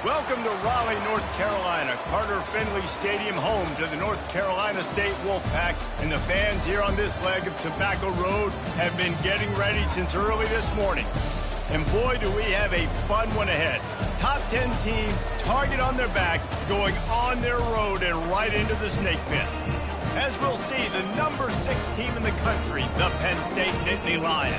Welcome to Raleigh, North Carolina, Carter Finley Stadium, home to the North Carolina State Wolfpack. And the fans here on this leg of Tobacco Road have been getting ready since early this morning. And boy, do we have a fun one ahead. Top 10 team, target on their back, going on their road and right into the snake pit. As we'll see, the number 6 team in the country, the Penn State Nittany Lions,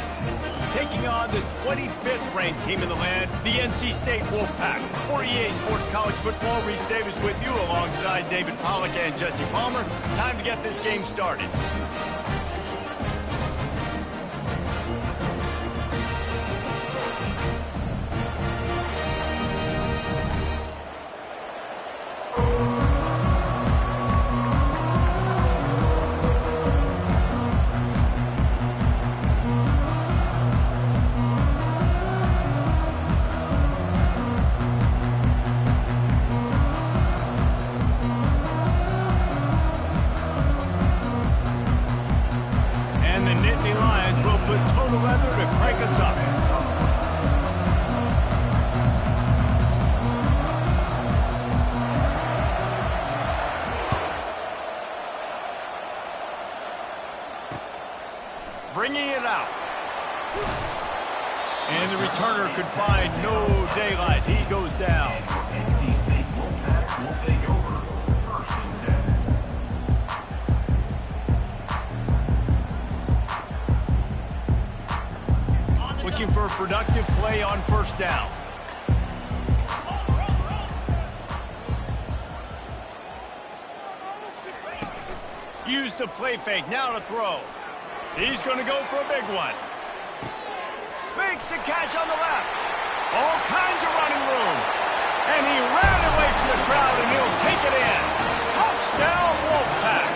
taking on the 25th ranked team in the land, the NC State Wolfpack. For EA Sports College Football, Reese Davis with you alongside David Pollack and Jesse Palmer. Time to get this game started. Bringing it out. And the returner could find no daylight. He goes down. NC State Wolfpack will take over first and 10. Looking for a productive play on first down. Use the play fake. Now to throw. He's going to go for a big one. Makes the catch on the left. All kinds of running room. And he ran away from the crowd, and he'll take it in. Touchdown, Wolfpack.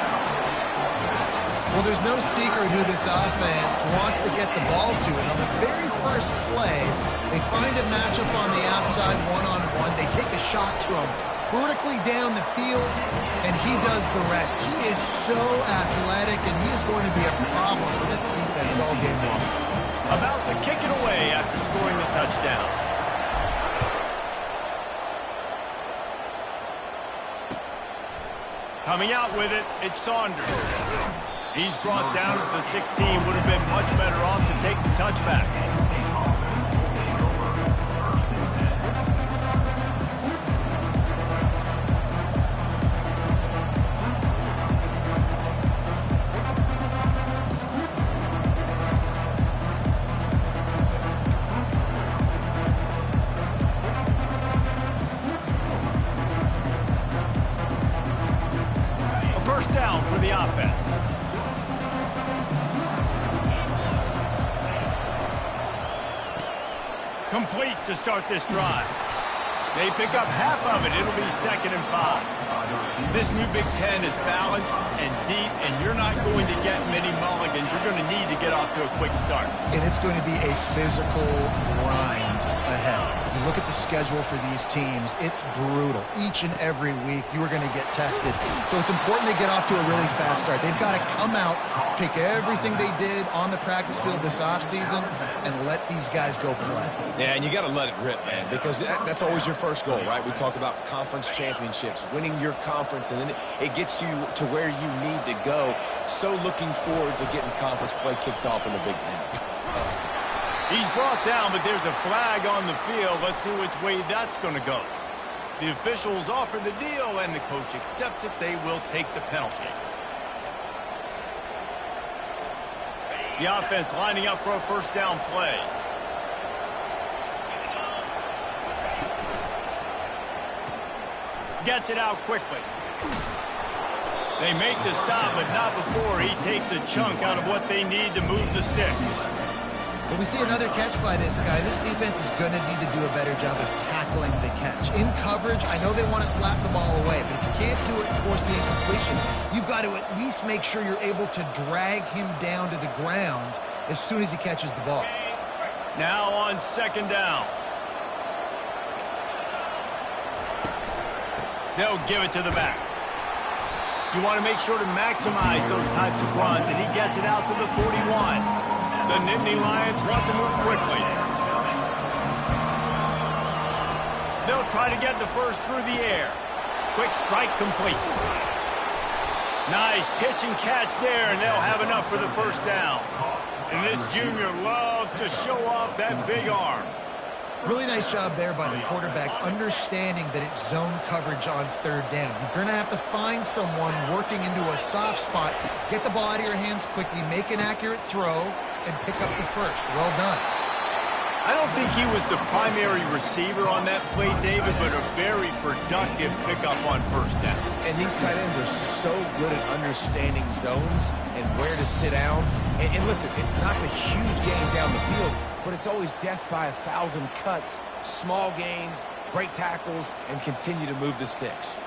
Well, there's no secret who this offense wants to get the ball to. And on the very first play, they find a matchup on the outside one-on-one. They take a shot to him vertically down the field, and he does the rest. He is so athletic, and he is going to be a problem for this defense all game long. About to kick it away after scoring the touchdown. Coming out with it, it's Saunders. He's brought down at the 16, would have been much better off to take the touchback. Down for the offense. Complete to start this drive. They pick up half of it. It'll be 2nd and 5. This new Big Ten is balanced and deep, and you're not going to get many mulligans. You're going to need to get off to a quick start. And it's going to be a physical grind ahead. You look at the schedule for these teams, it's brutal. Each and every week, you are going to get tested. So it's important they get off to a really fast start. They've got to come out, pick everything they did on the practice field this offseason, and let these guys go play. Yeah, and you got to let it rip, man, because that's always your first goal, right? We talk about conference championships, winning your conference, and then it gets you to where you need to go. So looking forward to getting conference play kicked off in the Big Ten. He's brought down, but there's a flag on the field. Let's see which way that's going to go. The officials offer the deal, and the coach accepts it. They will take the penalty. The offense lining up for a first down play. Gets it out quickly. They make the stop, but not before he takes a chunk out of what they need to move the sticks. But we see another catch by this guy. This defense is going to need to do a better job of tackling the catch. In coverage, I know they want to slap the ball away, but if you can't do it and force the incompletion, you've got to at least make sure you're able to drag him down to the ground as soon as he catches the ball. Now on 2nd down. They'll give it to the back. You want to make sure to maximize those types of runs, and he gets it out to the 41. The Nittany Lions want to move quickly. They'll try to get the first through the air. Quick strike complete. Nice pitch and catch there, and they'll have enough for the first down. And this junior loves to show off that big arm. Really nice job there by the quarterback, understanding that it's zone coverage on third down. You're going to have to find someone working into a soft spot, get the ball out of your hands quickly, make an accurate throw, and pick up the first. Well done. I don't think he was the primary receiver on that play, David, but a very productive pickup on first down. And these tight ends are so good at understanding zones and where to sit down. And listen, it's not the huge gain down the field, but it's always death by 1,000 cuts, small gains, great tackles, and continue to move the sticks.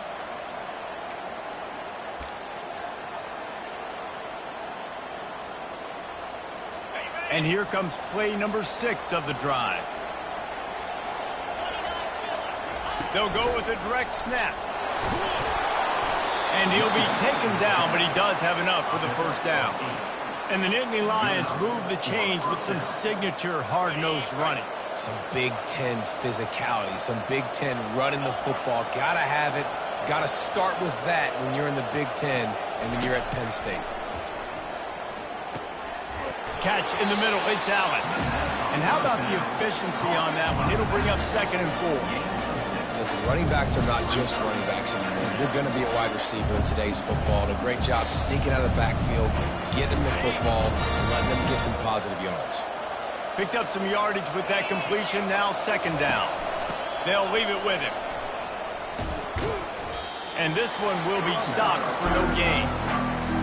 And here comes play number 6 of the drive. They'll go with a direct snap. And he'll be taken down, but he does have enough for the first down. And the Nittany Lions move the change with some signature hard-nosed running. Some Big Ten physicality, some Big Ten running the football. Gotta have it. Gotta start with that when you're in the Big Ten and when you're at Penn State. Catch in the middle, it's Allen. And how about the efficiency on that one? It'll bring up 2nd and 4. Listen, running backs are not just running backs anymore. You're going to be a wide receiver in today's football. And a great job sneaking out of the backfield, getting the football, and letting them get some positive yards. Picked up some yardage with that completion, now 2nd down. They'll leave it with him. And this one will be stopped for no gain.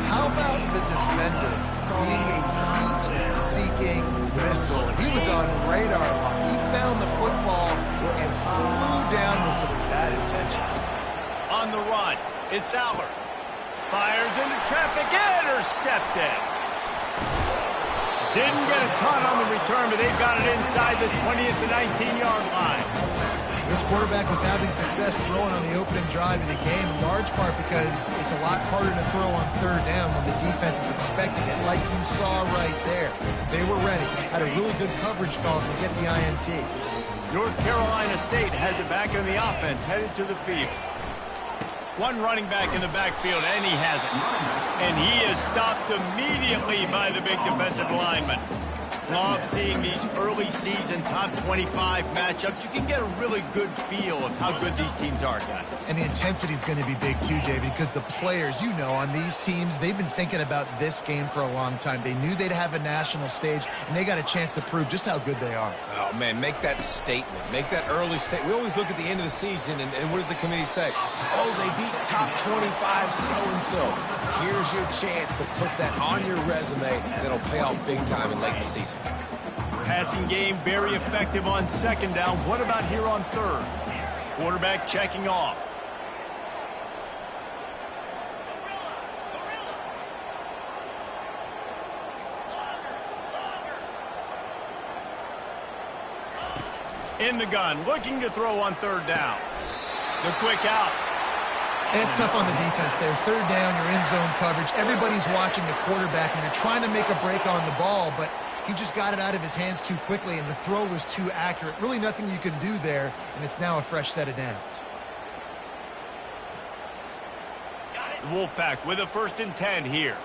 How about the defender being a heat-seeking missile? He was on radar lock. He found the football and flew down with some bad intentions. On the run, it's Aller. Fires into traffic, intercepted. Didn't get a ton on the return, but they've got it inside the 20th to 19-yard line. This quarterback was having success throwing on the opening drive of the game, in large part because it's a lot harder to throw on third down when the defense is expecting it, like you saw right there. They were ready, had a really good coverage call to get the INT. North Carolina State has it back in the offense, headed to the field. One running back in the backfield, and he has it. And he is stopped immediately by the big defensive lineman. Love seeing these early season top 25 matchups. You can get a really good feel of how good these teams are, guys. And the intensity is going to be big too, David, because the players, you know, on these teams, they've been thinking about this game for a long time. They knew they'd have a national stage, and they got a chance to prove just how good they are. Oh, man, make that statement. Make that early statement. We always look at the end of the season, and what does the committee say? Oh, they beat top 25 so-and-so. Here's your chance to put that on your resume that'll pay off big time in late in the season. Passing game very effective on 2nd down. What about here on 3rd? Quarterback checking off. In the gun, looking to throw on 3rd down. The quick out. And it's tough on the defense there. 3rd down, you're in zone coverage. Everybody's watching the quarterback, and you're trying to make a break on the ball, but he just got it out of his hands too quickly, and the throw was too accurate. Really nothing you can do there, and it's now a fresh set of downs. The Wolfpack with a 1st and 10 here.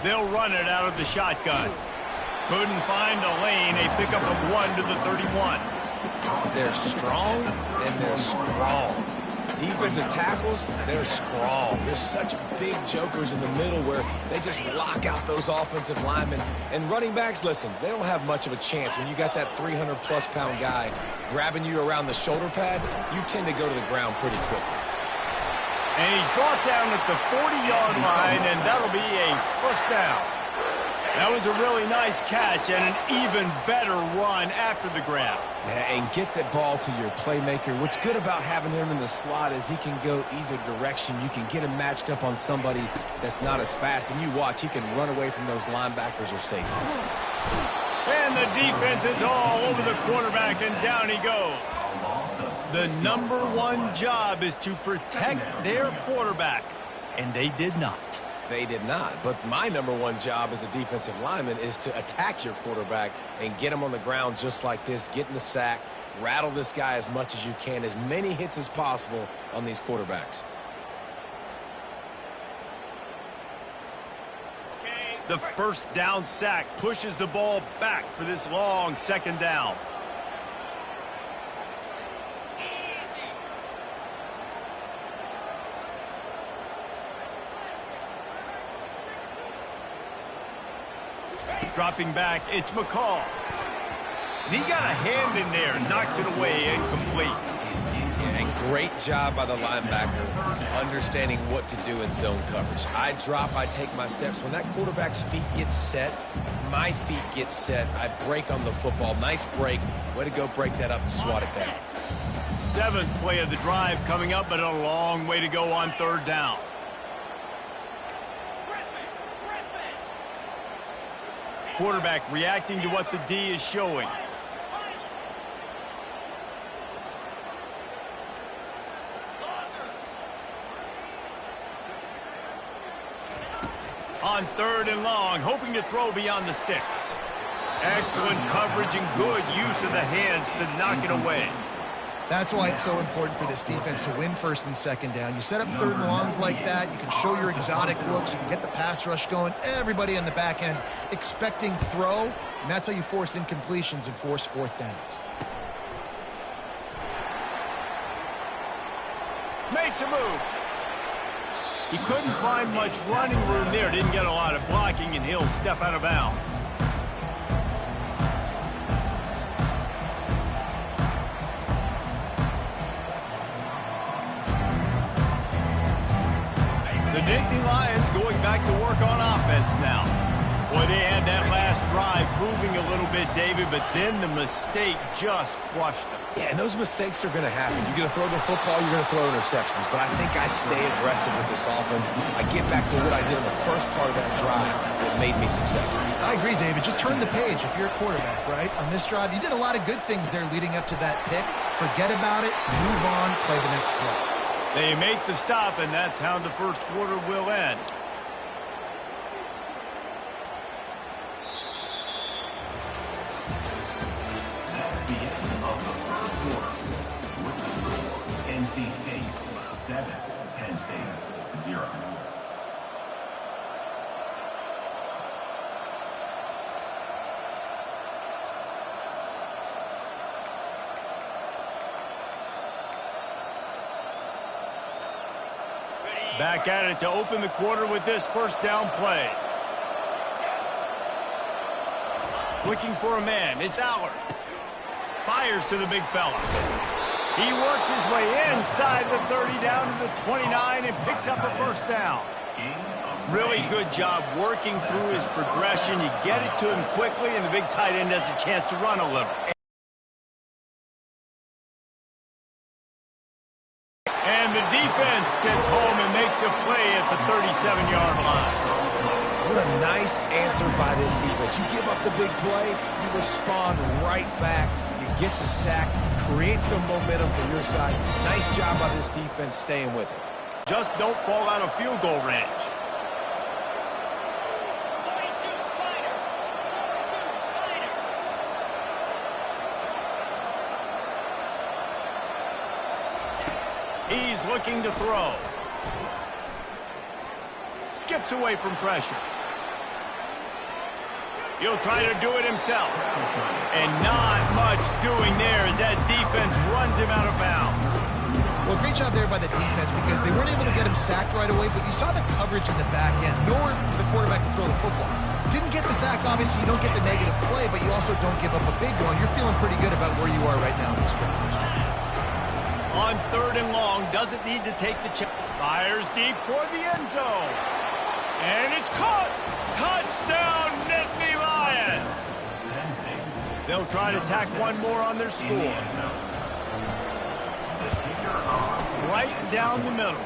They'll run it out of the shotgun. Couldn't find a lane. A pickup of 1 to the 31. They're strong, and they're strong. Defensive tackles, they're strong. There's such big jokers in the middle where they just lock out those offensive linemen. And running backs, listen, they don't have much of a chance. When you got that 300-plus pound guy grabbing you around the shoulder pad, you tend to go to the ground pretty quickly. And he's brought down at the 40-yard line, and that'll be a 1st down. That was a really nice catch and an even better run after the grab. Yeah, and get that ball to your playmaker. What's good about having him in the slot is he can go either direction. You can get him matched up on somebody that's not as fast, and you watch, he can run away from those linebackers or safeties. And the defense is all over the quarterback, and down he goes. The #1 job is to protect their quarterback, and they did not. They did not. But my number one job as a defensive lineman is to attack your quarterback and get him on the ground just like this, get in the sack, rattle this guy as much as you can, as many hits as possible on these quarterbacks. The first down sack pushes the ball back for this long second down. Dropping back, it's McCall. And he got a hand in there, knocks it away, incomplete. And great job by the linebacker, understanding what to do in zone coverage. I drop, I take my steps. When that quarterback's feet get set, my feet get set. I break on the football. Nice break. Way to go break that up and swat it down. 7th play of the drive coming up, but a long way to go on third down. Quarterback reacting to what the D is showing. On 3rd and long, hoping to throw beyond the sticks. Excellent coverage and good use of the hands to knock it away. That's why it's so important for this defense to win 1st and 2nd down. You set up 3rd and longs like that, you can show your exotic looks, you can get the pass rush going, everybody on the back end expecting throw, and that's how you force incompletions and force 4th downs. Makes a move. He couldn't find much running room there, didn't get a lot of blocking, and he'll step out of bounds. The Nittany Lions going back to work on offense now. Boy, they had that last drive moving a little bit, David, but then the mistake just crushed them. Yeah, and those mistakes are going to happen. You're going to throw the football, you're going to throw interceptions. But I think I stay aggressive with this offense. I get back to what I did in the first part of that drive that made me successful. I agree, David. Just turn the page if you're a quarterback, right? On this drive, you did a lot of good things there leading up to that pick. Forget about it, move on, play the next play. They make the stop, and that's how the first quarter will end. That's the end of the first quarter. With the score, NC State 7, Penn State 0. Back at it to open the quarter with this first down play. Looking for a man. It's Allard. Fires to the big fella. He works his way inside the 30 down to the 29 and picks up a first down. Really good job working through his progression. You get it to him quickly, and the big tight end has a chance to run a little. And the defense gets home and makes a play at the 37-yard line. What a nice answer by this defense. You give up the big play, you respond right back, you get the sack, create some momentum from your side. Nice job by this defense staying with it. Just don't fall out of field goal range. He's looking to throw. Skips away from pressure. He'll try to do it himself. And not much doing there as that defense runs him out of bounds. Well, great job there by the defense because they weren't able to get him sacked right away, but you saw the coverage in the back end, nor for the quarterback to throw the football. Didn't get the sack, obviously, you don't get the negative play, but you also don't give up a big one. You're feeling pretty good about where you are right now in this script. On 3rd and long, doesn't need to take the check. Fires deep toward the end zone. And it's caught. Touchdown, Nittany Lions. They'll try to tack one more on their score. Right down the middle.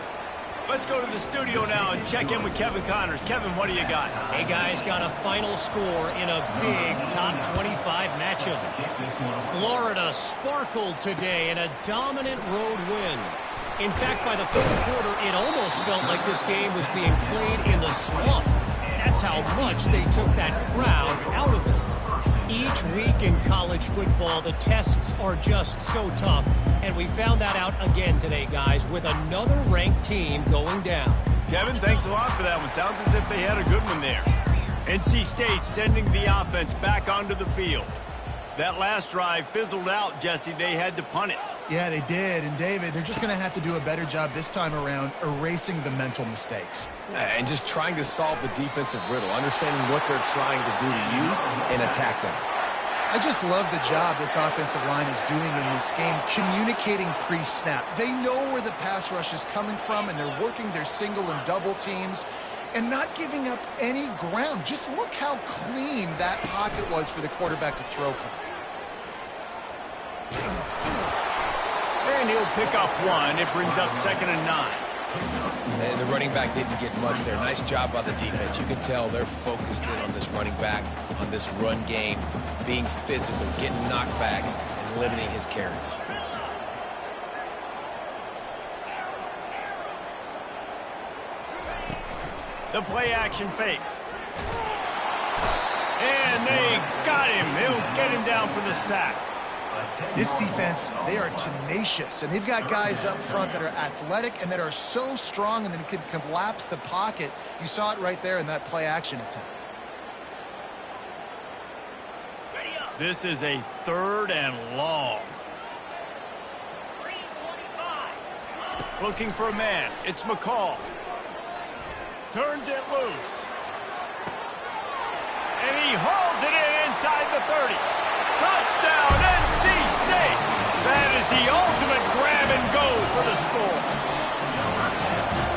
Let's go to the studio now and check in with Kevin Connors. Kevin, what do you got? Hey, guys, got a final score in a big top 25 matchup. Florida sparkled today in a dominant road win. In fact, by the fourth quarter, it almost felt like this game was being played in the swamp. That's how much they took that crowd out of it. Each week in college football, the tests are just so tough, and we found that out again today, guys, with another ranked team going down. Kevin, thanks a lot for that one. Sounds as if they had a good one there. NC State sending the offense back onto the field. That last drive fizzled out, Jesse. They had to punt it. Yeah, they did. And, David, they're just going to have to do a better job this time around erasing the mental mistakes. And just trying to solve the defensive riddle, understanding what they're trying to do to you and attack them. I just love the job this offensive line is doing in this game, communicating pre-snap. They know where the pass rush is coming from, and they're working their single and double teams and not giving up any ground. Just look how clean that pocket was for the quarterback to throw from. And he'll pick up one. It brings up 2nd and 9. And the running back didn't get much there. Nice job by the defense. You can tell they're focused in on this running back, on this run game, being physical, getting knockbacks, and limiting his carries. The play action fake. And they got him. He'll get him down for the sack. This defense, they are tenacious, and they've got guys up front that are athletic and that are so strong and that can collapse the pocket. You saw it right there in that play action attempt. This is a 3rd and long. Looking for a man. It's McCall. Turns it loose. And he hauls it in inside the 30. Touchdown, NC State. That is the ultimate grab and go for the score.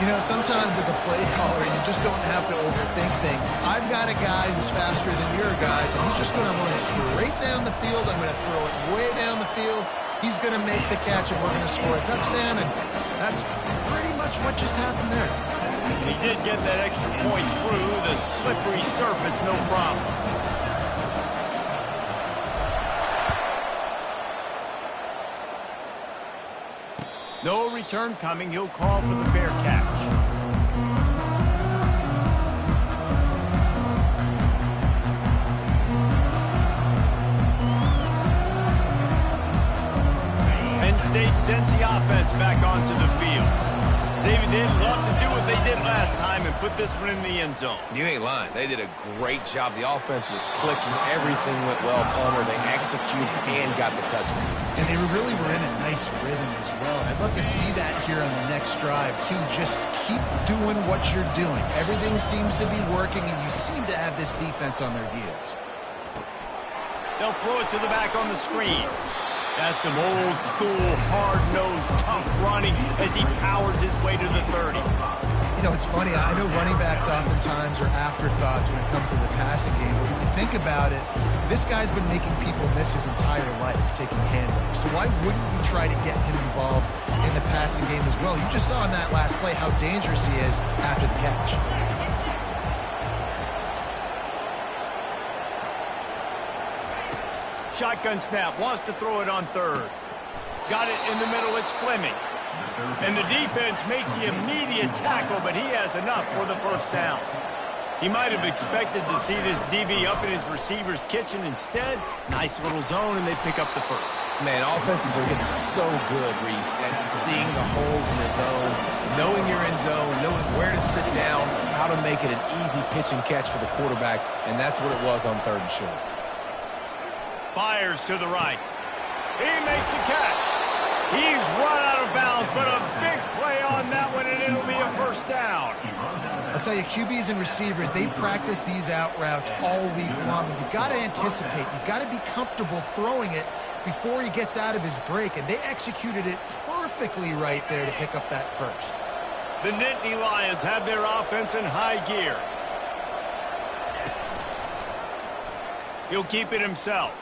You know, sometimes as a play caller, you just don't have to overthink things. I've got a guy who's faster than your guys, and he's just going to run it straight down the field. I'm going to throw it way down the field. He's going to make the catch, and we're going to score a touchdown, and that's pretty much what just happened there. He did get that extra point through the slippery surface, no problem. No return coming. He'll call for the fair catch. Penn State sends the offense back onto the field. David, they'd love to do what they did last time and put this one in the end zone. You ain't lying. They did a great job. The offense was clicking. Everything went well, Palmer. They executed and got the touchdown. And they really were in a nice rhythm as well. I'd love to see that here on the next drive, too. Just keep doing what you're doing. Everything seems to be working, and you seem to have this defense on their heels. They'll throw it to the back on the screen. That's some old-school, hard-nosed, tough running as he powers his way to the 30. You know, it's funny. I know running backs oftentimes are afterthoughts when it comes to the passing game. But when you think about it, this guy's been making people miss his entire life taking handoffs. So why wouldn't you try to get him involved in the passing game as well? You just saw in that last play how dangerous he is after the catch. Shotgun snap, wants to throw it on 3rd. Got it in the middle, it's Fleming. And the defense makes the immediate tackle, but he has enough for the 1st down. He might have expected to see this DB up in his receiver's kitchen. Instead, nice little zone, and they pick up the 1st. Man, offenses are getting so good, Reese, at seeing the holes in the zone, knowing you're in zone, knowing where to sit down, how to make it an easy pitch and catch for the quarterback, and that's what it was on 3rd and short. Fires to the right. He makes the catch. He's run out of bounds, but a big play on that one, and it'll be a 1st down. I'll tell you, QBs and receivers, they practice these out routes all week long. You've got to anticipate. You've got to be comfortable throwing it before he gets out of his break, and they executed it perfectly right there to pick up that 1st. The Nittany Lions have their offense in high gear. He'll keep it himself.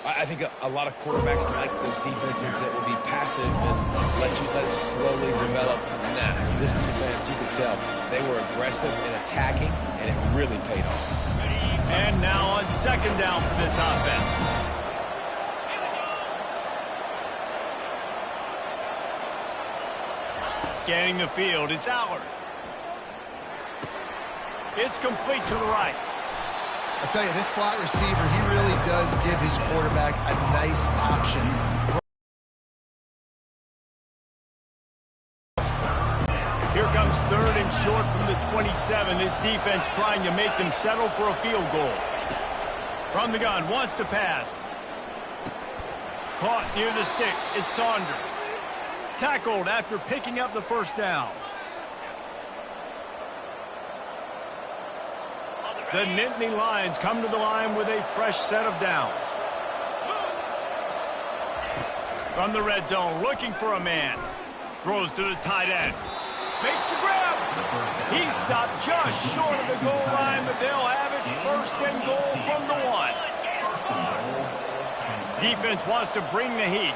I think a lot of quarterbacks like those defenses that will be passive and let it slowly develop. Nah, this defense, you could tell, they were aggressive and attacking, and it really paid off. And now on 2nd down for this offense. Scanning the field, it's Allard. It's complete to the right. I'll tell you, this slot receiver, he really does give his quarterback a nice option. Here comes 3rd and short from the 27. This defense trying to make them settle for a field goal. From the gun, wants to pass. Caught near the sticks. It's Saunders. Tackled after picking up the first down. The Nittany Lions come to the line with a fresh set of downs. From the red zone, looking for a man. Throws to the tight end. Makes the grab. He stopped just short of the goal line, but they'll have it 1st and goal from the 1. Defense wants to bring the heat.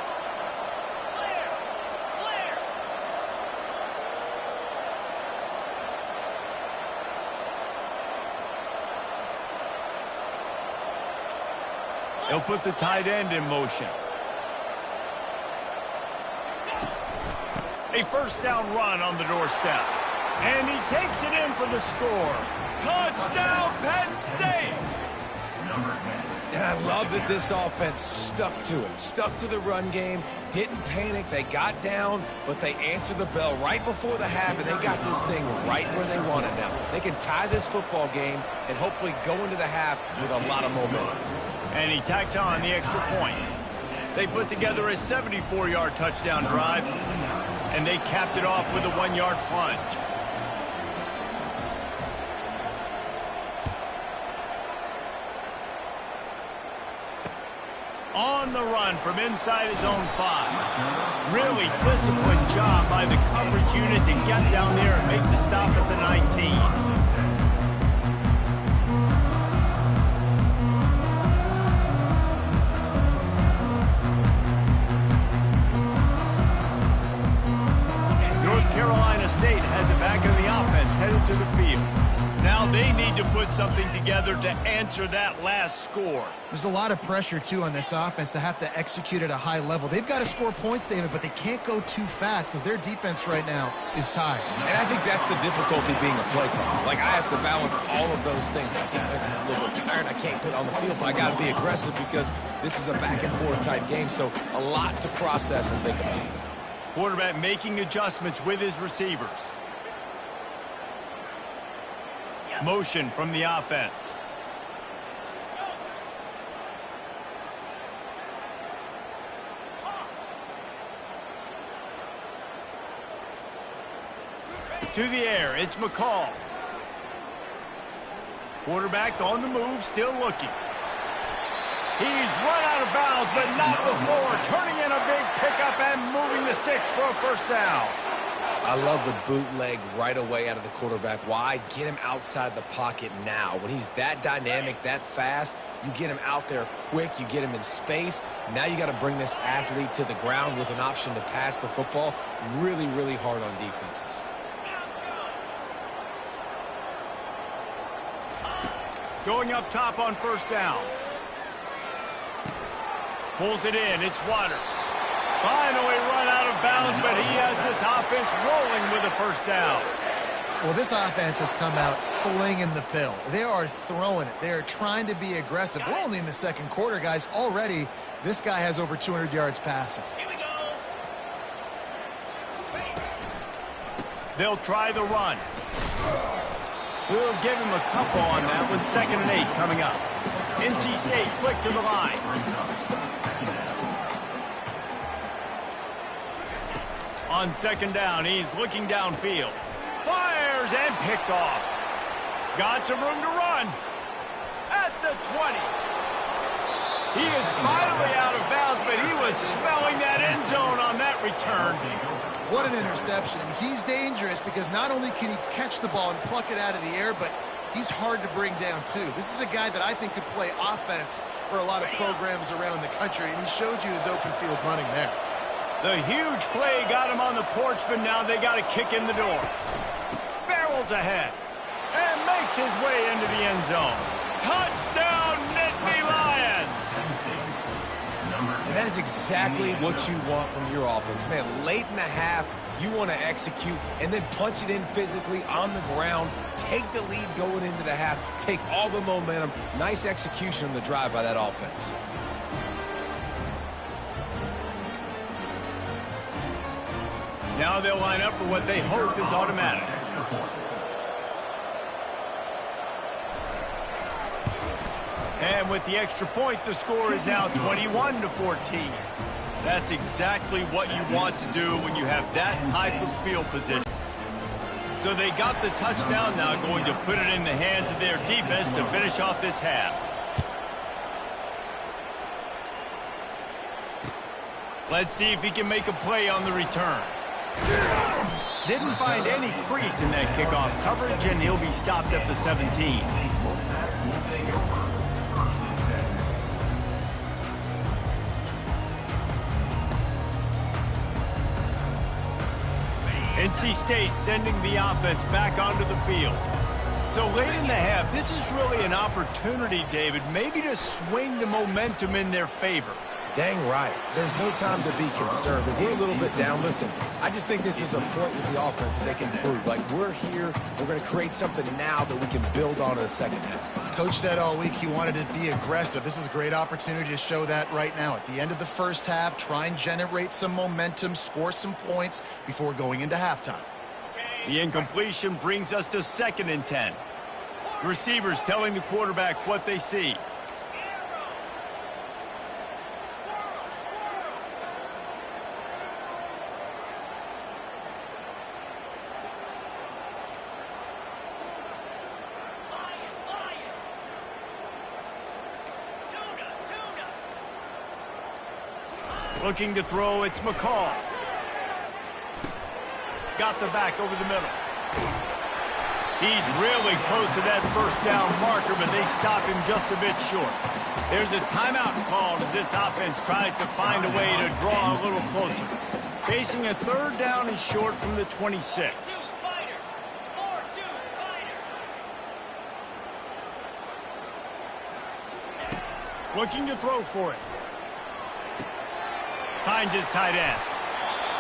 They'll put the tight end in motion. A 1st down run on the doorstep. And he takes it in for the score. Touchdown, Penn State! And I love that this offense stuck to it. Stuck to the run game. Didn't panic. They got down, but they answered the bell right before the half, and they got this thing right where they want it now. They can tie this football game and hopefully go into the half with a lot of momentum. And he tacks on the extra point. They put together a 74-yard touchdown drive, and they capped it off with a 1-yard plunge. On the run from inside his own 5. Really disciplined job by the coverage unit to get down there and make the stop at the 19. State has it back in the offense, headed to the field. Now they need to put something together to answer that last score. There's a lot of pressure, too, on this offense to have to execute at a high level. They've got to score points, David, but they can't go too fast because their defense right now is tired. And I think that's the difficulty being a play caller. Like, I have to balance all of those things. My defense is a little bit tired. I can't put it on the field, but I got to be aggressive because this is a back-and-forth type game, so a lot to process and think about. Quarterback making adjustments with his receivers. Motion from the offense. To the air, it's McCall. Quarterback on the move, still looking. He's run out of bounds, but not before turning in a big pickup and moving the sticks for a 1st down. I love the bootleg right away out of the quarterback. Why? Get him outside the pocket now. When he's that dynamic, that fast, you get him out there quick, you get him in space. Now you got to bring this athlete to the ground with an option to pass the football. Really, really hard on defenses. Going up top on 1st down. Pulls it in. It's Waters. Finally run out of bounds, but he has this offense rolling with a 1st down. Well, this offense has come out slinging the pill. They are throwing it. They are trying to be aggressive. We're only in the 2nd quarter, guys. Already, this guy has over 200 yards passing. Here we go. They'll try the run. We'll give him a couple on that with 2nd and 8 coming up. NC State quick to the line. On 2nd down, he's looking downfield. Fires and picked off. Got some room to run. At the 20. He is finally out of bounds, but he was smelling that end zone on that return. What an interception. He's dangerous because not only can he catch the ball and pluck it out of the air, but he's hard to bring down, too. This is a guy that I think could play offense for a lot of programs around the country, and he showed you his open field running there. The huge play got him on the porch, but now they got to kick in the door. Barrels ahead and makes his way into the end zone. Touchdown, Nittany Lions! And that is exactly what you want from your offense. Man, late in the half, you want to execute and then punch it in physically on the ground, take the lead going into the half, take all the momentum. Nice execution on the drive by that offense. Now they'll line up for what they hope is automatic. And with the extra point, the score is now 21-14. That's exactly what you want to do when you have that type of field position. So they got the touchdown, now going to put it in the hands of their defense to finish off this half. Let's see if he can make a play on the return. Didn't find any crease in that kickoff coverage, and he'll be stopped at the 17. NC State sending the offense back onto the field. So late in the half, this is really an opportunity, David, maybe to swing the momentum in their favor. Dang right. There's no time to be concerned. If we're a little bit down, listen, I just think this is a point with the offense that they can prove. Like, we're here, we're going to create something now that we can build on in the second half. Coach said all week he wanted to be aggressive. This is a great opportunity to show that right now. At the end of the first half, try and generate some momentum, score some points before going into halftime. The incompletion brings us to 2nd and 10. Receivers telling the quarterback what they see. Looking to throw, it's McCall. Got the back over the middle. He's really close to that first down marker, but they stop him just a bit short. There's a timeout called as this offense tries to find a way to draw a little closer. Facing a 3rd down and short from the 26. Looking to throw for it. Finds his tight end.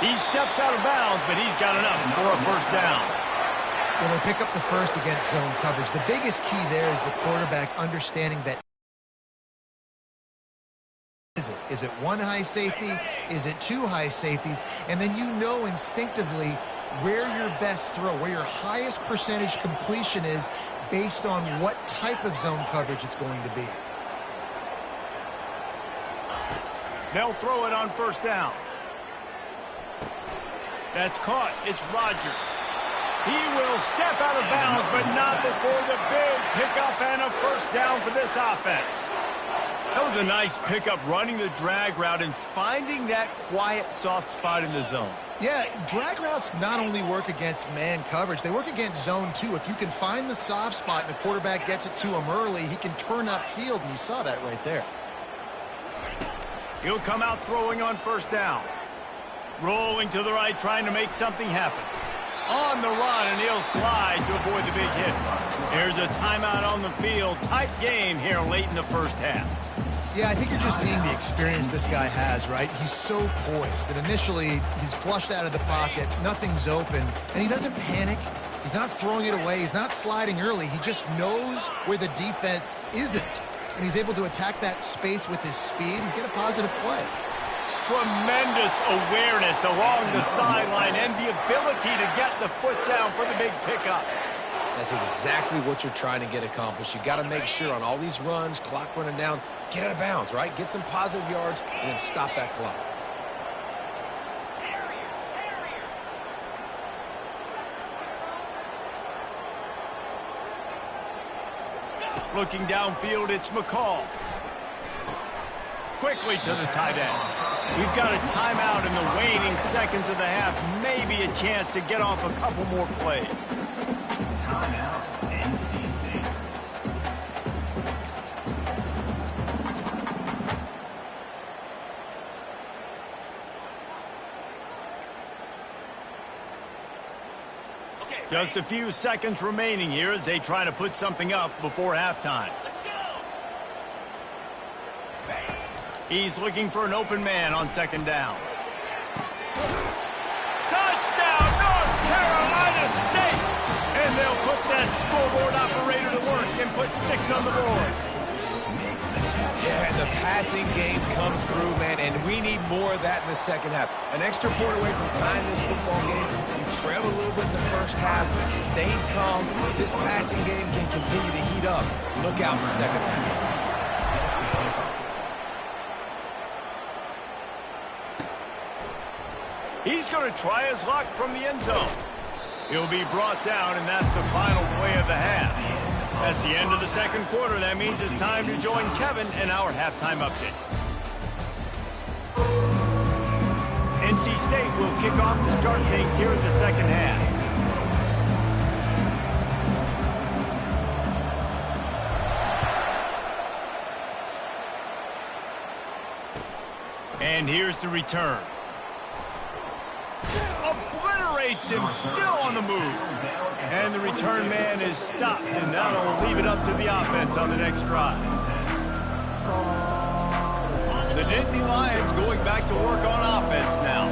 He steps out of bounds, but he's got enough for a first down. Well, they pick up the first against zone coverage. The biggest key there is the quarterback understanding that. Is it one high safety? Is it 2 high safeties? And then you know instinctively where your best throw, where your highest percentage completion is based on what type of zone coverage it's going to be. They'll throw it on first down. That's caught. It's Rodgers. He will step out of bounds, but not before the big pickup and a first down for this offense. That was a nice pickup, running the drag route and finding that quiet, soft spot in the zone. Yeah, drag routes not only work against man coverage, they work against zone too. If you can find the soft spot and the quarterback gets it to him early, he can turn upfield, and you saw that right there. He'll come out throwing on first down. Rolling to the right, trying to make something happen. On the run, and he'll slide to avoid the big hit. There's a timeout on the field. Tight game here late in the first half. Yeah, I think you're just seeing the experience this guy has, right? He's so poised that initially he's flushed out of the pocket, nothing's open, and he doesn't panic. He's not throwing it away. He's not sliding early. He just knows where the defense isn't, and he's able to attack that space with his speed and get a positive play. Tremendous awareness along the sideline and the ability to get the foot down for the big pickup. That's exactly what you're trying to get accomplished. You got to make sure on all these runs, clock running down, get out of bounds, right? Get some positive yards and then stop that clock. Looking downfield, it's McCall. Quickly to the tight end. We've got a timeout in the waning seconds of the half. Maybe a chance to get off a couple more plays. Timeout, NC State. Just a few seconds remaining here as they try to put something up before halftime. He's looking for an open man on second down. Touchdown, North Carolina State! And they'll put that scoreboard operator to work and put 6 on the board. Yeah, and the passing game comes through, man, and we need more of that in the second half. An extra point away from tying this football game. We trailed a little bit in the first half, stayed calm. This passing game can continue to heat up. Look out in the second half. He's going to try his luck from the end zone. He'll be brought down, and that's the final play of the half. That's the end of the second quarter. That means it's time to join Kevin in our halftime update. NC State will kick off to start things here in the second half. And here's the return. Obliterates him, still on the move. And the return man is stopped, and that'll leave it up to the offense on the next drive. The Nittany Lions going back to work on offense now.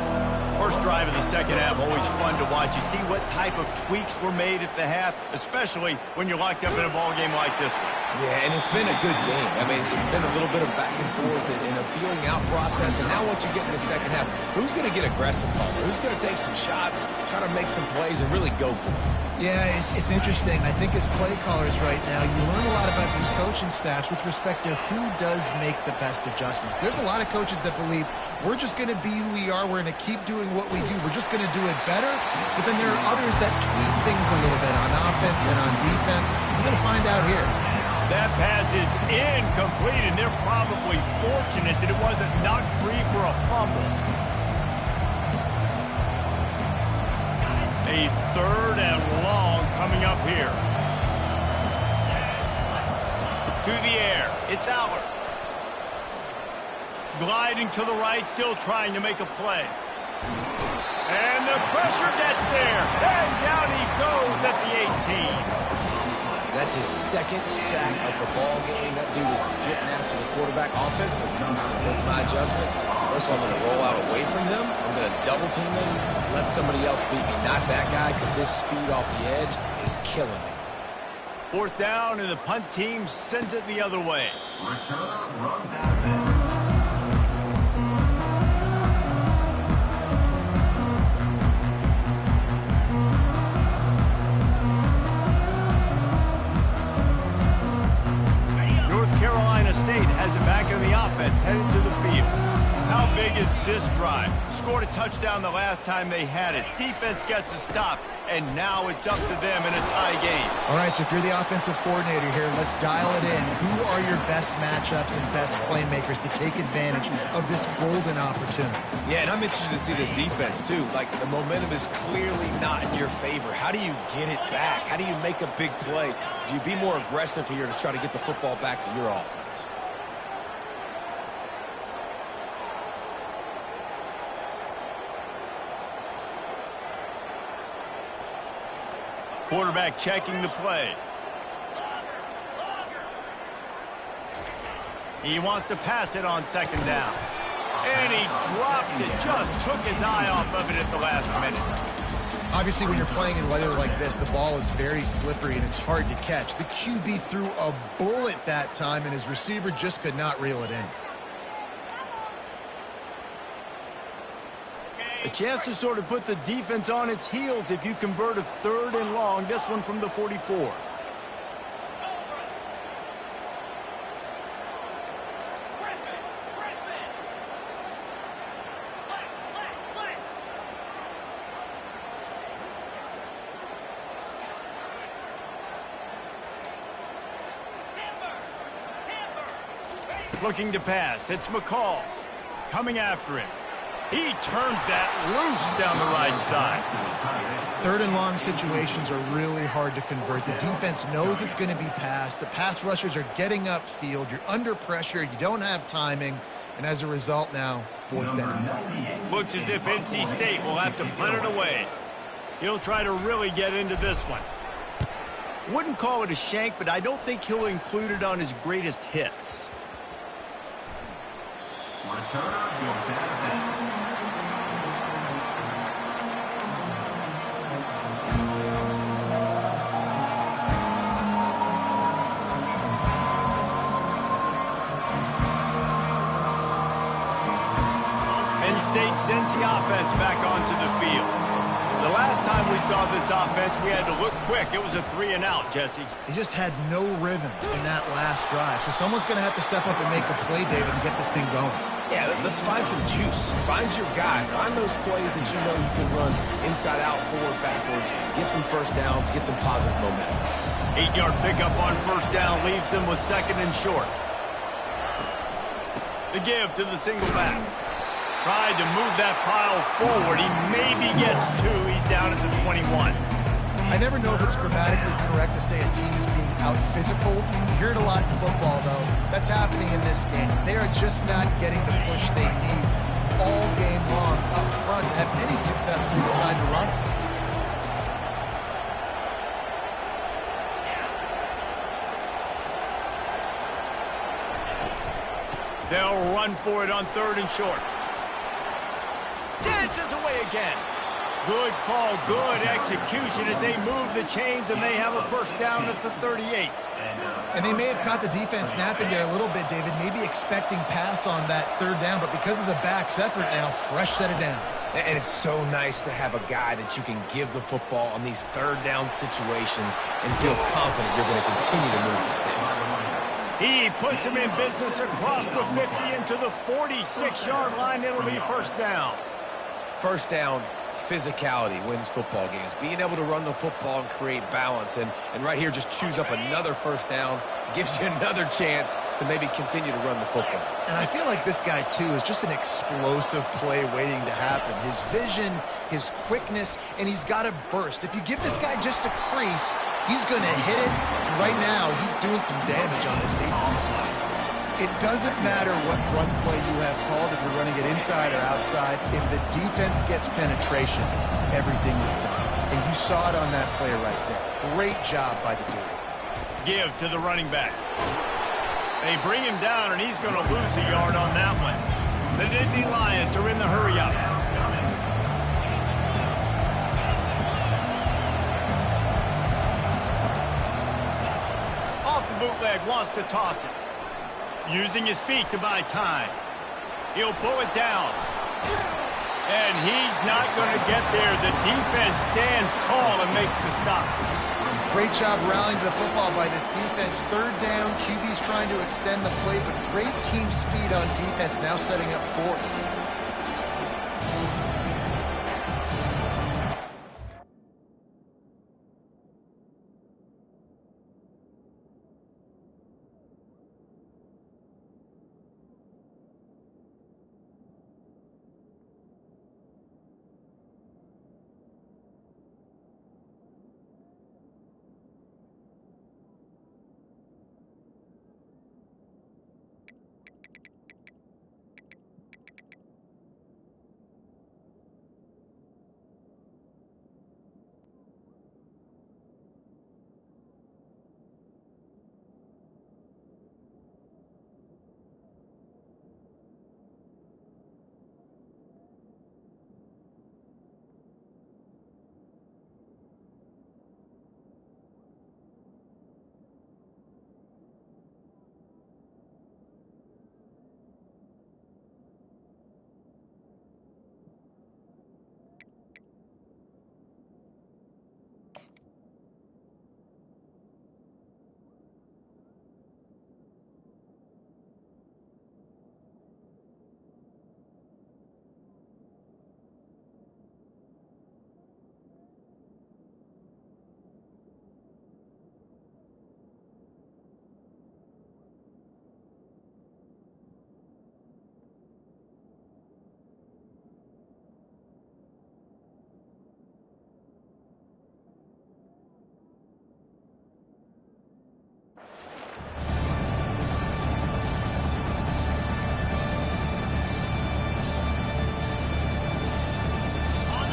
First drive of the second half, always fun to watch. You see what type of tweaks were made at the half, especially when you're locked up in a ball game like this one. Yeah, and it's been a good game. I mean, it's been a little bit of back and forth and a feeling out process. And now once you get in the second half, who's going to get aggressive, Palmer? Who's going to take some shots, try to make some plays, and really go for it? Yeah, it's interesting. I think as play callers right now, you learn a lot about these coaching staffs with respect to who does make the best adjustments. There's a lot of coaches that believe we're just going to be who we are. We're going to keep doing what we do. We're just going to do it better. But then there are others that tweak things a little bit on offense and on defense. We're going to find out here. That pass is incomplete, and they're probably fortunate that it wasn't knocked free for a fumble. A third and long coming up here. To the air. It's Aller. Gliding to the right, still trying to make a play. And the pressure gets there. And down he goes at the 18. That's his second sack of the ball game. That dude is getting after the quarterback offensive. What's my adjustment? First of all, I'm going to roll out away from him. I'm going to double team him, let somebody else beat me. Not that guy, because his speed off the edge is killing me. Fourth down, and the punt team sends it the other way. Returner runs out of bounds. State has it back in the offense, headed to the field. How big is this drive? Scored a touchdown the last time they had it. Defense gets a stop, and now it's up to them in a tie game. All right, so if you're the offensive coordinator here, let's dial it in. Who are your best matchups and best playmakers to take advantage of this golden opportunity? Yeah, and I'm interested to see this defense, too. Like, the momentum is clearly not in your favor. How do you get it back? How do you make a big play? Do you be more aggressive here to try to get the football back to your offense? Quarterback checking the play. He wants to pass it on second down. And he drops it. Just took his eye off of it at the last minute. Obviously, when you're playing in weather like this, the ball is very slippery and it's hard to catch. The QB threw a bullet that time, and his receiver just could not reel it in. A chance to sort of put the defense on its heels if you convert a third and long. This one from the 44. Looking to pass. It's McCall. Coming after him. He turns that loose down the right side. Third and long situations are really hard to convert. The defense knows it's going to be passed. The pass rushers are getting upfield. You're under pressure. You don't have timing. And as a result now, fourth down. Looks as if NC State will have to punt it away. He'll try to really get into this one. Wouldn't call it a shank, but I don't think he'll include it on his greatest hits. Returner goes out of bounds. Penn State sends the offense back onto the field. The last time we saw this offense, we had to look quick. It was a 3-and-out, Jesse. He just had no rhythm in that last drive. So someone's going to have to step up and make a play, David, and get this thing going. Yeah, let's find some juice. Find your guy. Find those plays that you know you can run inside out, forward, backwards. Get some first downs. Get some positive momentum. 8-yard pickup on first down leaves them with 2nd and short. The give to the single back. Tried to move that pile forward. He maybe gets 2. He's down at the 21. I never know if it's grammatically correct to say a team is being out-physical. You hear it a lot in football, though. That's happening in this game. They are just not getting the push they need all game long up front to have any success when they decide to run. They'll run for it on 3rd and short. Dances away again. Good call, good execution as they move the chains, and they have a first down at the 38. And they may have caught the defense napping there a little bit, David, maybe expecting pass on that 3rd down, but because of the back's effort now, fresh set of downs. And it's so nice to have a guy that you can give the football on these 3rd down situations and feel confident you're going to continue to move the sticks. He puts him in business across the 50 into the 46-yard line. It'll be first down. First down, physicality wins football games. Being able to run the football and create balance. And right here, just choose up another first down. Gives you another chance to maybe continue to run the football. And I feel like this guy, too, is just an explosive play waiting to happen. His vision, his quickness, and he's got a burst. If you give this guy just a crease, he's going to hit it. And right now, he's doing some damage on this defense. It doesn't matter what run play you have called, if you're running it inside or outside. If the defense gets penetration, everything is done. And you saw it on that play right there. Great job by the dude. Give to the running back. They bring him down, and he's going to lose a yard on that one. The Nittany Lions are in the hurry-up. Off the bootleg, wants to toss it. Using his feet to buy time. He'll pull it down. And he's not going to get there. The defense stands tall and makes the stop. Great job rallying to the football by this defense. 3rd down, QB's trying to extend the play, but great team speed on defense, now setting up 4th.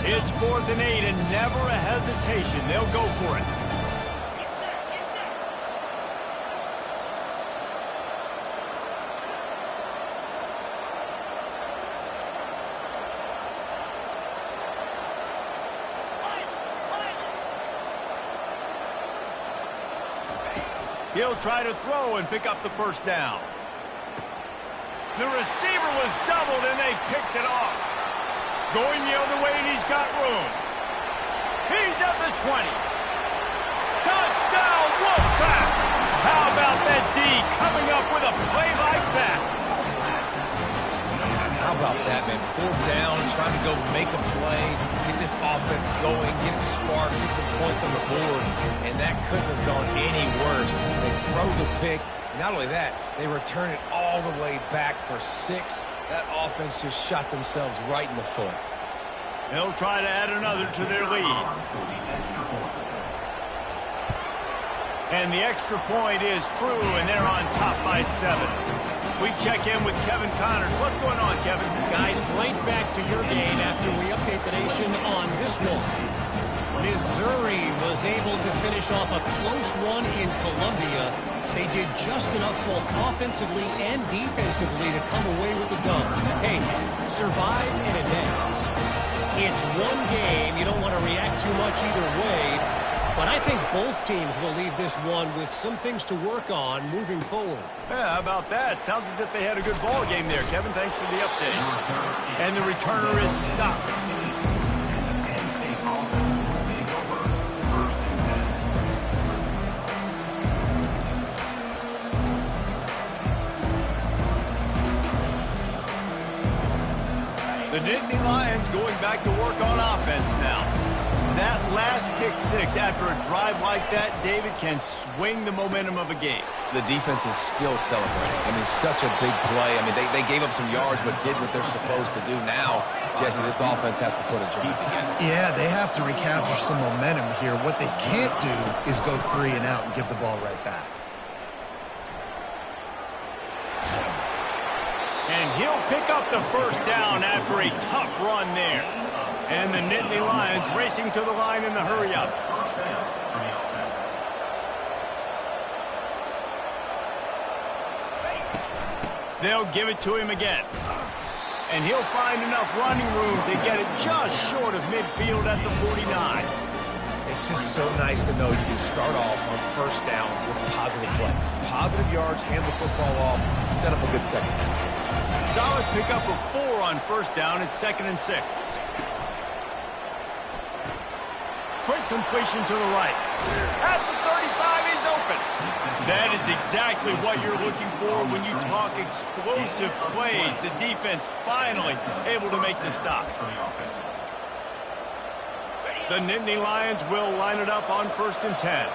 It's 4th and 8, and never a hesitation. They'll go for it. He'll try to throw and pick up the first down. The receiver was doubled, and they picked it off. Going the other way, and he's got room. He's at the 20. Touchdown, Wolfpack! How about that D coming up with a play like that? How about that, man? 4th down, trying to go make a play, get this offense going, get it sparked, get some points on the board, and that couldn't have gone any worse. They throw the pick. Not only that, they return it all the way back for 6. That offense just shot themselves right in the foot. They'll try to add another to their lead. And the extra point is true, and they're on top by 7. We check in with Kevin Connors. What's going on, Kevin? Guys, right back to your game after we update the nation on this one. Missouri was able to finish off a close one in Columbia. They did just enough both offensively and defensively to come away with the dub. Hey, survive and advance. It's one game. You don't want to react too much either way. But I think both teams will leave this one with some things to work on moving forward. Yeah, how about that? Sounds as if they had a good ball game there, Kevin. Thanks for the update. And the returner is stopped. The Nittany Lions going back to work on offense now. That last pick 6 after a drive like that, David, can swing the momentum of a game. The defense is still celebrating. I mean, such a big play. I mean, they gave up some yards but did what they're supposed to do. Now, Jesse, this offense has to put a drive together. Yeah, they have to recapture some momentum here. What they can't do is go 3 and out and give the ball right back. And he'll pick up the first down after a tough run there. And the Nittany Lions racing to the line in the hurry-up. They'll give it to him again. And he'll find enough running room to get it just short of midfield at the 49. It's just so nice to know you can start off on first down with positive plays. Positive yards, hand the football off, set up a good second down. Solid pickup of 4 on first down. It's 2nd and 6. Quick completion to the right. At the 35, he's open. That is exactly what you're looking for when you talk explosive plays. The defense finally able to make the stop. The Nittany Lions will line it up on 1st and 10.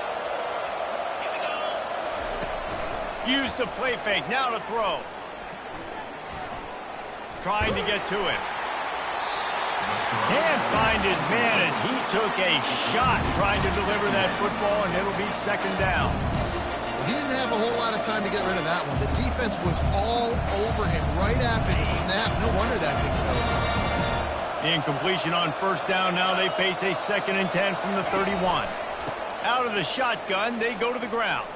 Use the play fake. Now to throw. Trying to get to him. Can't find his man as he took a shot trying to deliver that football, and it'll be 2nd down. He didn't have a whole lot of time to get rid of that one. The defense was all over him right after the snap. No wonder that thing fell. Incompletion on first down. Now they face a 2nd and 10 from the 31. Out of the shotgun, they go to the ground.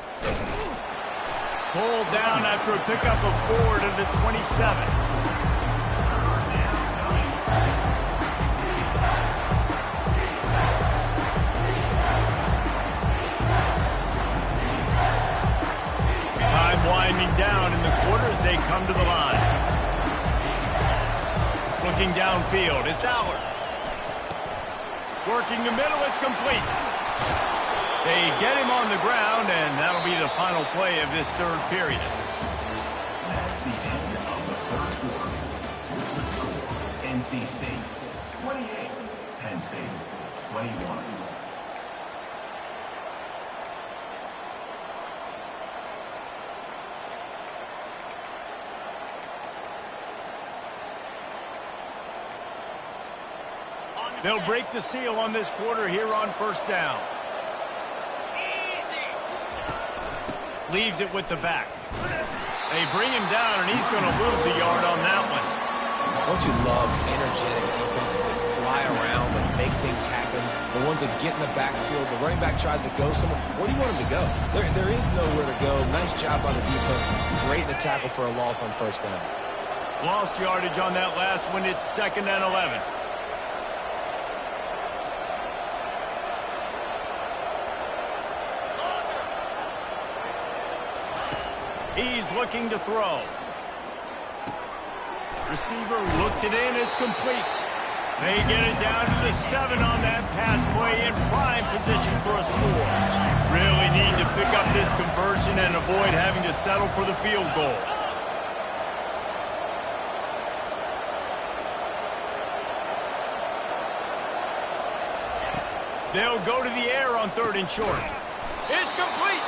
Pulled down after a pickup of 4 to the 27. Time winding down in the quarter as they come to the line. Looking downfield, it's Allard. Working the middle, it's complete. They get him on the ground, and that'll be the final play of this 3rd period. That's the end of the 3rd quarter. With the score, NC State 28, Penn State 21. They'll break the seal on this quarter here on first down. Leaves it with the back. They bring him down, and he's going to lose a yard on that one. Don't you love energetic defenses that fly around and make things happen? The ones that get in the backfield, the running back tries to go somewhere. Where do you want him to go? There is nowhere to go. Nice job by the defense. Great in the tackle for a loss on first down. Lost yardage on that last one. It's 2nd and 11. He's looking to throw. Receiver looks it in. It's complete. They get it down to the 7 on that pass play in prime position for a score. Really need to pick up this conversion and avoid having to settle for the field goal. They'll go to the air on 3rd and short. It's complete.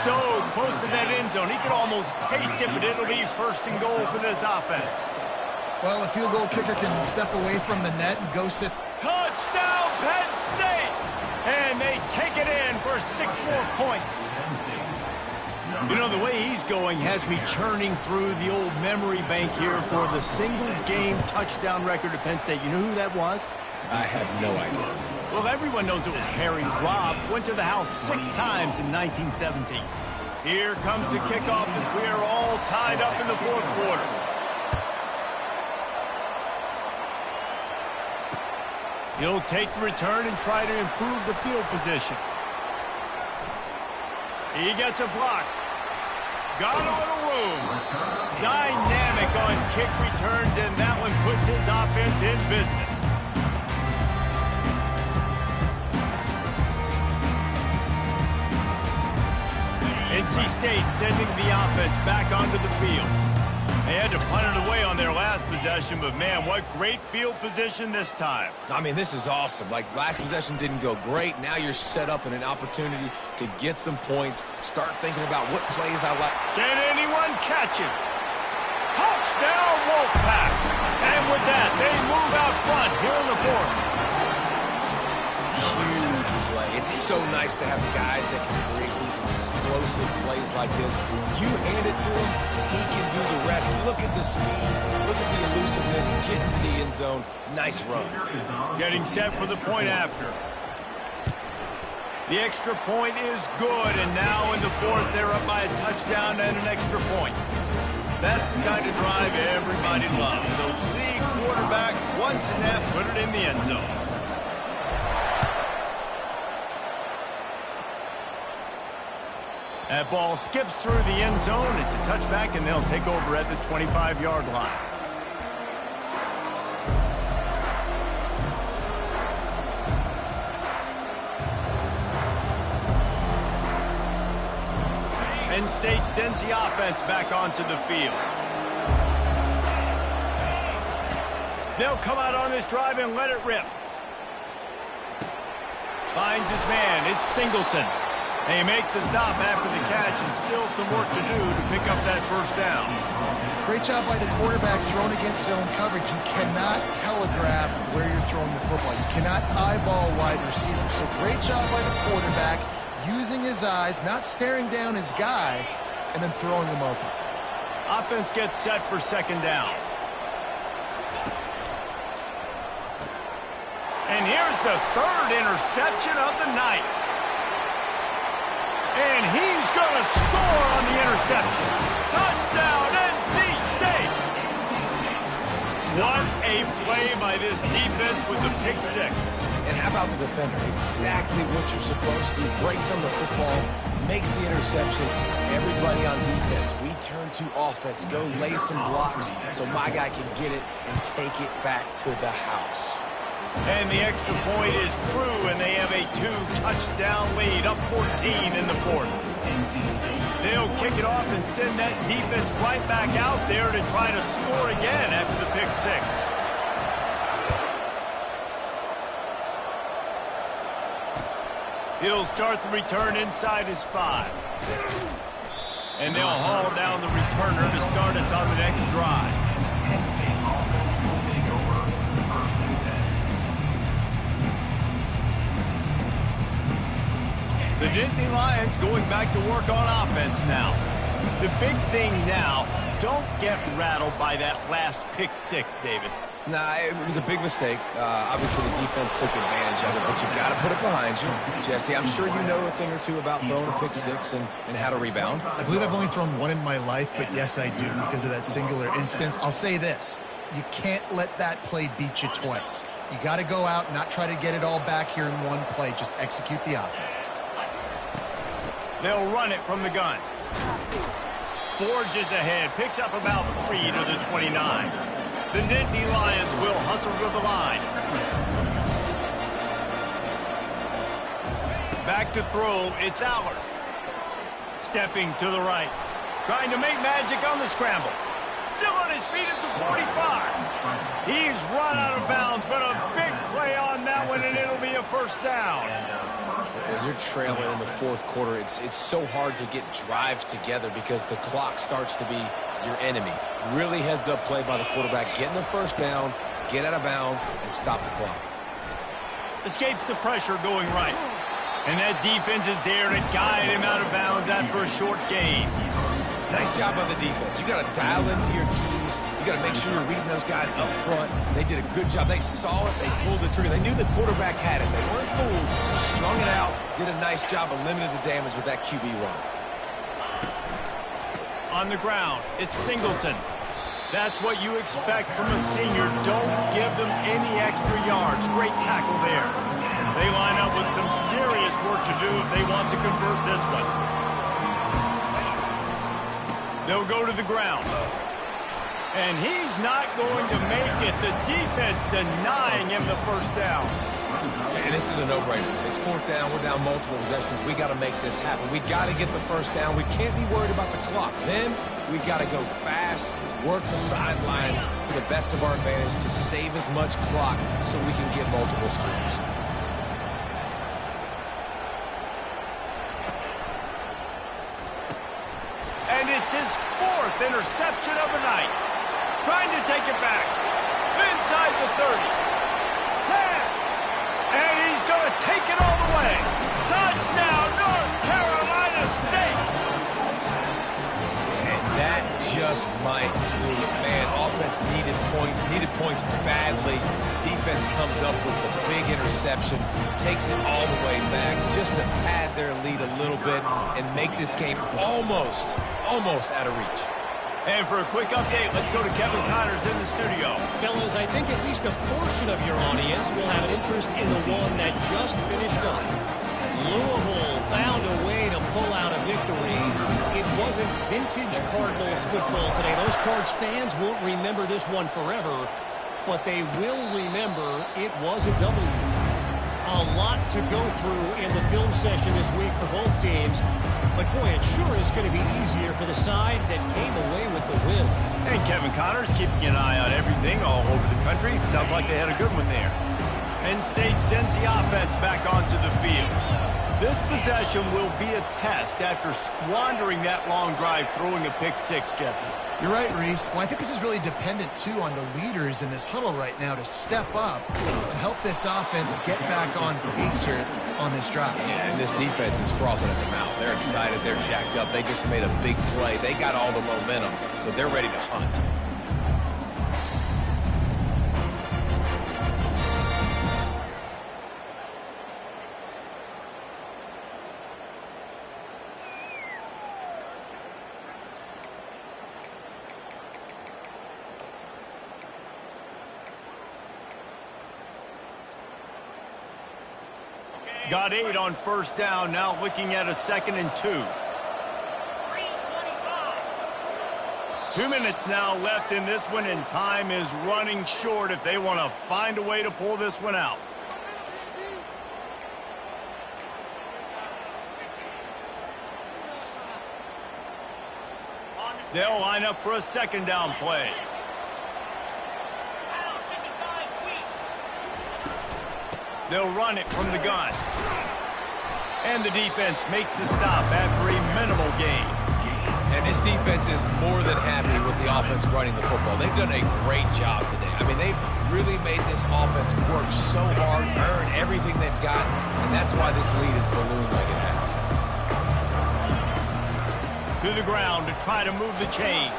So close to that end zone. He could almost taste it, but it'll be 1st and goal for this offense. Well, a field goal kicker can step away from the net and go sit. Touchdown, Penn State! And they take it in for 6 more points. You know, the way he's going has me churning through the old memory bank here for the single-game touchdown record of Penn State. You know who that was? I have no idea. Well, everyone knows it was Harry Robb. Went to the house 6 times in 1917. Here comes the kickoff as we are all tied up in the 4th quarter. He'll take the return and try to improve the field position. He gets a block. Got a little room. Dynamic on kick returns, and that one puts his offense in business. NC State sending the offense back onto the field. They had to punt it away on their last possession, but man, what great field position this time. I mean, this is awesome. Like, last possession didn't go great. Now you're set up in an opportunity to get some points. Start thinking about what plays I like. Can anyone catch it? Touchdown, Wolfpack! And with that, they move out front here in the 4th. Huge play. It's so nice to have guys that can create these explosive plays like this. You hand it to him, he can do the rest. Look at the speed. Look at the elusiveness. Get into the end zone. Nice run. Getting set for the point after. The extra point is good, and now in the 4th, they're up by a touchdown and an extra point. That's the kind of drive everybody loves. So see quarterback, 1 snap, put it in the end zone. That ball skips through the end zone. It's a touchback, and they'll take over at the 25-yard line. Penn State sends the offense back onto the field. They'll come out on this drive and let it rip. Finds his man. It's Singleton. They make the stop after the catch, and still some work to do to pick up that 1st down. Great job by the quarterback thrown against zone coverage. You cannot telegraph where you're throwing the football. You cannot eyeball wide receiver. So great job by the quarterback using his eyes, not staring down his guy, and then throwing him open. Offense gets set for 2nd down. And here's the 3rd interception of the night. And he's going to score on the interception. Touchdown, NC State! What a play by this defense with the pick 6. And how about the defender? Exactly what you're supposed to. Breaks on the football, makes the interception. Everybody on defense, we turn to offense. Go lay some blocks so my guy can get it and take it back to the house. And the extra point is true, and they have a 2-touchdown lead, up 14 in the 4th. They'll kick it off and send that defense right back out there to try to score again after the pick 6. He'll start the return inside his 5. And they'll haul down the returner to start us on the next drive. The Nittany Lions going back to work on offense now. The big thing now, don't get rattled by that last pick 6, David. Nah, it was a big mistake. Obviously, the defense took advantage of it, but you got to put it behind you. Jesse, I'm sure you know a thing or two about throwing a pick 6 and how to rebound. I believe I've only thrown 1 in my life, but yes, I do because of that singular instance. I'll say this. You can't let that play beat you twice. You got to go out and not try to get it all back here in one play. Just execute the offense. They'll run it from the gun. forges ahead, picks up about 3 to the 29. The Nittany Lions will hustle to the line. Back to throw, it's Allard. Stepping to the right. Trying to make magic on the scramble. Still on his feet at the 45. He's run out of bounds, but a big play on that one, and it'll be a first down. When you're trailing in the fourth quarter, it's so hard to get drives together because the clock starts to be your enemy. Really heads-up play by the quarterback. Getting the first down, get out of bounds, and stop the clock. Escapes the pressure going right. And that defense is there to guide him out of bounds after a short gain. Nice job by the defense. You got to dial into your keys. You got to make sure you're reading those guys up front. They did a good job. They saw it. They pulled the trigger. They knew the quarterback had it. They weren't fooled. Strung it out. Did a nice job of limiting the damage with that QB run. On the ground, it's Singleton. That's what you expect from a senior. Don't give them any extra yards. Great tackle there. They line up with some serious work to do if they want to convert this one. They'll go to the ground. And he's not going to make it. The defense denying him the first down. And this is a no-brainer. It's fourth down. We're down multiple possessions. We got to make this happen. We got to get the first down. We can't be worried about the clock. Then we got to go fast, work the sidelines to the best of our advantage to save as much clock so we can get multiple scores. And it's his fourth interception of the night. Trying to take it back. Inside the 30. 10. And he's going to take it all the way. Touchdown, North Carolina State. And that just might do it. Man, offense needed points badly. Defense comes up with the big interception, takes it all the way back just to pad their lead a little bit and make this game almost out of reach. And for a quick update, let's go to Kevin Connors in the studio. Fellas, I think at least a portion of your audience will have an interest in the one that just finished up. Louisville found a way to pull out a victory. It wasn't vintage Cardinals football today. Those Cards fans won't remember this one forever, but they will remember it was a W. A lot to go through in the film session this week for both teams. But, boy, it sure is going to be easier for the side that came away with the win. And Kevin Connors keeping an eye on everything all over the country. Sounds like they had a good one there. Penn State sends the offense back onto the field. This possession will be a test after squandering that long drive, throwing a pick six, Jesse. You're right, Reese. Well, I think this is really dependent, too, on the leaders in this huddle right now to step up and help this offense get back on pace here on this drive. Yeah, and this defense is frothing at the mouth. They're excited. They're jacked up. They just made a big play. They got all the momentum, so they're ready to hunt. Got 8 on first down, now looking at a 2nd and 2. 2 minutes now left in this one, and time is running short if they want to find a way to pull this one out. They'll line up for a 2nd down play. They'll run it from the gun. And the defense makes the stop after a minimal gain. And this defense is more than happy with the offense running the football. They've done a great job today. I mean, they've really made this offense work so hard, earn everything they've got, and that's why this lead is ballooned like it has. To the ground to try to move the chains.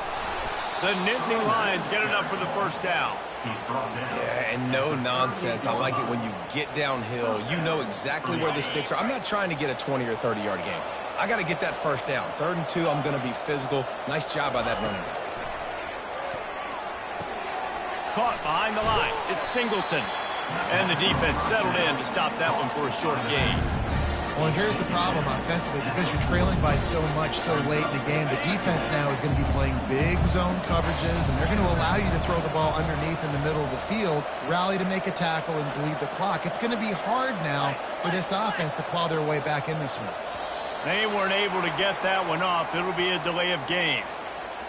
The Nittany Lions get enough for the first down. Yeah, and no nonsense. I like it when you get downhill. You know exactly where the sticks are. I'm not trying to get a 20 or 30-yard gain. I got to get that first down. 3rd and 2, I'm going to be physical. Nice job by that running back. Caught behind the line. It's Singleton. And the defense settled in to stop that one for a short gain. Well, and here's the problem offensively. Because you're trailing by so much so late in the game, the defense now is going to be playing big zone coverages, and they're going to allow you to throw the ball underneath in the middle of the field, rally to make a tackle, and bleed the clock. It's going to be hard now for this offense to claw their way back in this one. They weren't able to get that one off. It'll be a delay of game.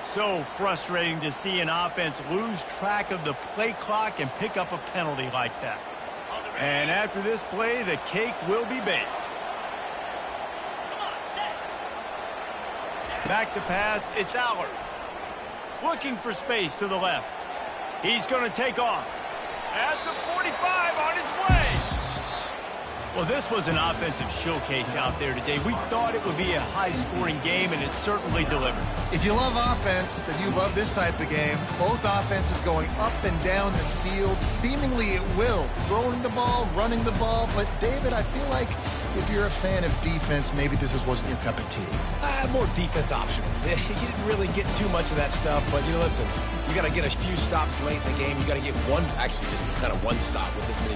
So frustrating to see an offense lose track of the play clock and pick up a penalty like that. And after this play, the cake will be baked. Back to pass, it's Aller. Looking for space to the left. He's going to take off. At the 45 on his way. Well, this was an offensive showcase out there today. We thought it would be a high-scoring game, and it certainly delivered. If you love offense, then you love this type of game. Both offenses going up and down the field. Seemingly it will. Throwing the ball, running the ball. But, David, I feel like if you're a fan of defense, maybe this wasn't your cup of tea. More defense optional. You didn't really get too much of that stuff, but listen, you got to get a few stops late in the game. You got to get one, actually just kind of one stop with this many